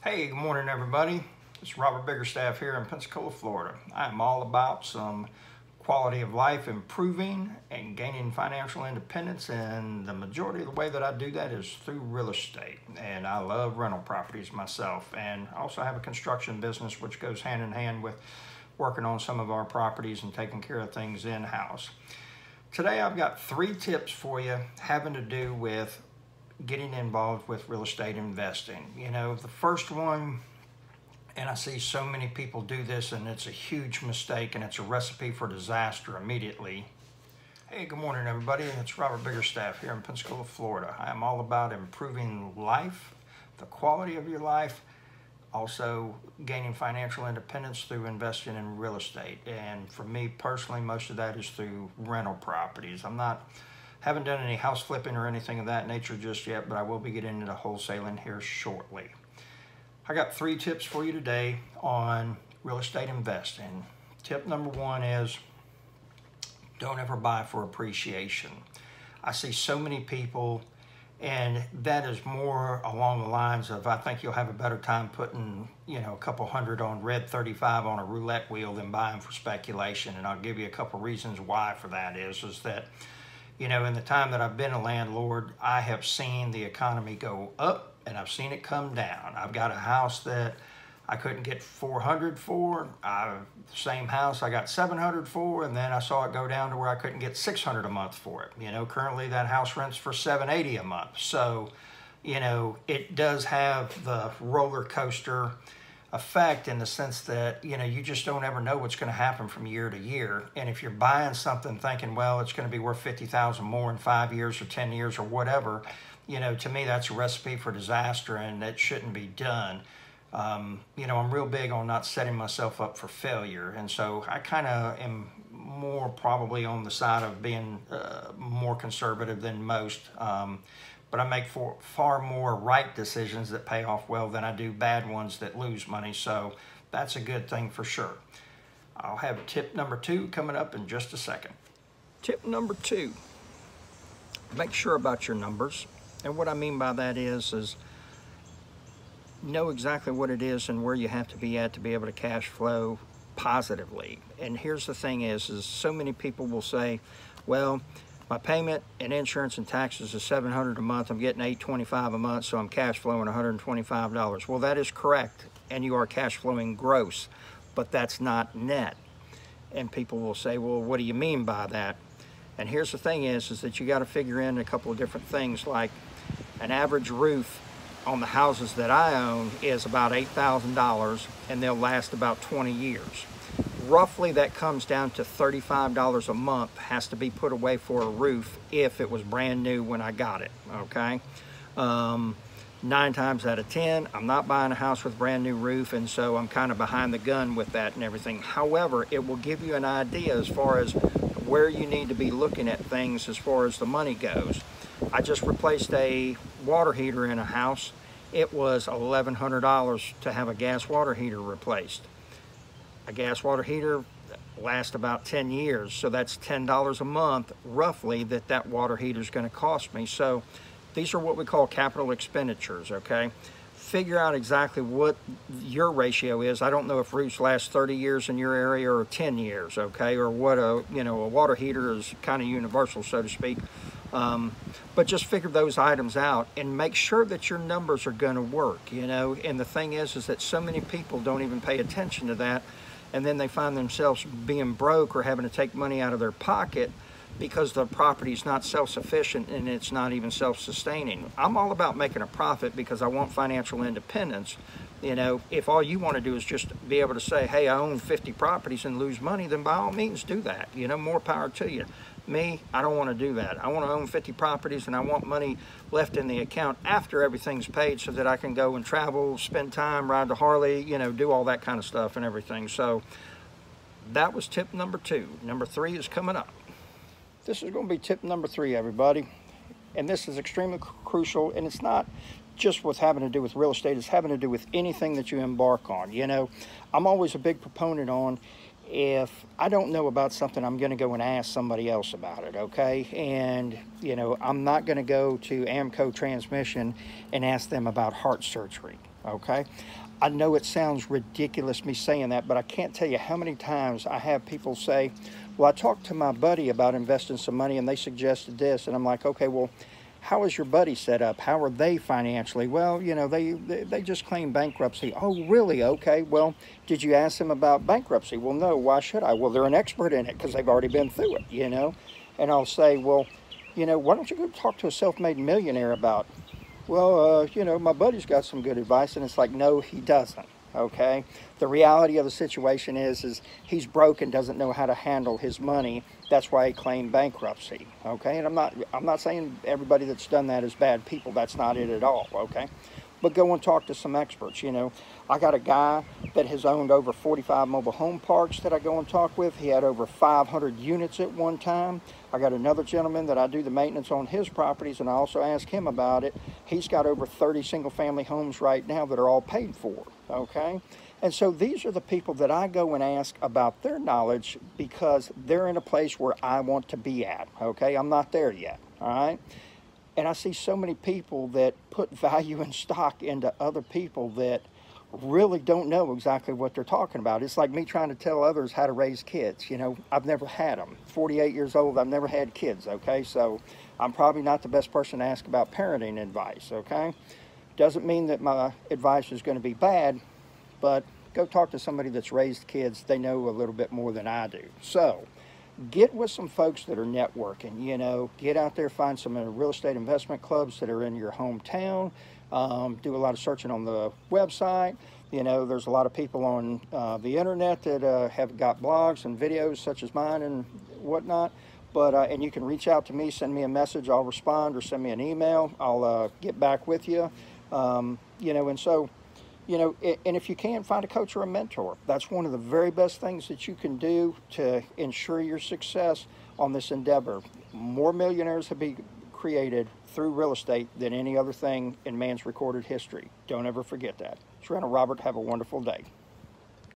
Hey, good morning, everybody. It's Robert Biggerstaff here in Pensacola, Florida. I'm all about some quality of life improving and gaining financial independence, and the majority of the way that I do that is through real estate. And I love rental properties myself, and I also have a construction business which goes hand in hand with working on some of our properties and taking care of things in-house. Today I've got 3 tips for you having to do with getting involved with real estate investing. You know, the first one, and I see so many people do this, and it's a huge mistake, and it's a recipe for disaster immediately. Hey, good morning, everybody. It's Robert Biggerstaff here in Pensacola, Florida. I am all about improving life, the quality of your life, also gaining financial independence through investing in real estate. And for me personally, most of that is through rental properties. Haven't done any house flipping or anything of that nature just yet, but I will be getting into wholesaling here shortly. I got 3 tips for you today on real estate investing. Tip number 1 is don't ever buy for appreciation. I see so many people, and that is more along the lines of, I think you'll have a better time putting, a couple hundred on red 35 on a roulette wheel than buying for speculation. And I'll give you a couple reasons why for that is that, in the time that I've been a landlord, I have seen the economy go up and I've seen it come down. I've got a house that I couldn't get 400 for. Same house I got 700 for, and then I saw it go down to where I couldn't get 600 a month for it. Currently that house rents for 780 a month. So, it does have the roller coaster effect in the sense that, you just don't ever know what's going to happen from year to year. And if you're buying something thinking, well, it's going to be worth $50,000 more in 5 years or 10 years or whatever, to me, that's a recipe for disaster, and that shouldn't be done. I'm real big on not setting myself up for failure. And so I kind of am more probably on the side of being more conservative than most. But I make far more right decisions that pay off well than I do bad ones that lose money. So that's a good thing for sure. I'll have tip number 2 coming up in just a second. Tip number 2, make sure about your numbers. And what I mean by that is know exactly what it is and where you have to be at to be able to cash flow positively. And here's the thing is so many people will say, well, my payment and insurance and taxes is $700 a month. I'm getting $825 a month, so I'm cash flowing $125. Well, that is correct, and you are cash flowing gross, but that's not net. And people will say, well, what do you mean by that? And here's the thing is that you got to figure in a couple of different things, like an average roof on the houses that I own is about $8,000, and they'll last about 20 years. Roughly that comes down to $35 a month has to be put away for a roof if it was brand new when I got it, okay? 9 times out of 10, I'm not buying a house with a brand new roof, and so I'm kind of behind the gun with that and everything. However, it will give you an idea as far as where you need to be looking at things as far as the money goes. I just replaced a water heater in a house. It was $1,100 to have a gas water heater replaced. A gas water heater lasts about 10 years, so that's $10 a month roughly that water heater is going to cost me. So these are what we call capital expenditures, okay? Figure out exactly what your ratio is. I don't know if roofs last 30 years in your area or 10 years, okay? Or what a water heater is kind of universal, so to speak. But just figure those items out and make sure that your numbers are going to work, And the thing is that so many people don't even pay attention to that, and then they find themselves being broke or having to take money out of their pocket because the property is not self-sufficient and it's not even self-sustaining. I'm all about making a profit because I want financial independence. If all you want to do is just be able to say, hey, I own 50 properties and lose money, then by all means do that. More power to you. Me, I don't want to do that. I want to own 50 properties, and I want money left in the account after everything's paid so that I can go and travel, spend time, ride the Harley, do all that kind of stuff and everything. So that was tip number 2. Number 3 is coming up. This is going to be tip number 3, everybody. And this is extremely crucial, and it's not just what's having to do with real estate. It's having to do with anything that you embark on. I'm always a big proponent on if I don't know about something, I'm going to go and ask somebody else about it, okay? And, you know, I'm not going to go to AMCO Transmission and ask them about heart surgery, okay? I know it sounds ridiculous me saying that, but I can't tell you how many times I have people say, well, I talked to my buddy about investing some money and they suggested this. And I'm like, okay, well, how is your buddy set up? How are they financially? Well, you know, they just claimed bankruptcy. Oh, really? Okay. Well, did you ask them about bankruptcy? Well, no. Why should I? Well, they're an expert in it because they've already been through it, you know. And I'll say, well, you know, why don't you go talk to a self-made millionaire about, well, you know, my buddy's got some good advice. And it's like, no, he doesn't. Okay. The reality of the situation is he's broke and doesn't know how to handle his money. That's why he claimed bankruptcy. Okay. And I'm not saying everybody that's done that is bad people. That's not it at all. Okay. But go and talk to some experts. You know, I got a guy that has owned over 45 mobile home parks that I go and talk with. He had over 500 units at one time. I got another gentleman that I do the maintenance on his properties, and I also ask him about it. He's got over 30 single family homes right now that are all paid for, okay? And so these are the people that I go and ask about their knowledge because they're in a place where I want to be at, okay? I'm not there yet, all right? And I see so many people that put value and stock into other people that really don't know exactly what they're talking about. It's like me trying to tell others how to raise kids. You know, I've never had them. 48 years old, I've never had kids, okay? So I'm probably not the best person to ask about parenting advice, okay? Doesn't mean that my advice is going to be bad, but go talk to somebody that's raised kids. They know a little bit more than I do. So get with some folks that are networking, you know, get out there, find some real estate investment clubs that are in your hometown. Do a lot of searching on the website. You know, there's a lot of people on the internet that have got blogs and videos such as mine and whatnot. But, and you can reach out to me, send me a message, I'll respond, or send me an email. I'll get back with you. You know, and so, you know, and if you can, find a coach or a mentor. That's one of the very best things that you can do to ensure your success on this endeavor. More millionaires have been created through real estate than any other thing in man's recorded history. Don't ever forget that. It's Randall Robert. Have a wonderful day.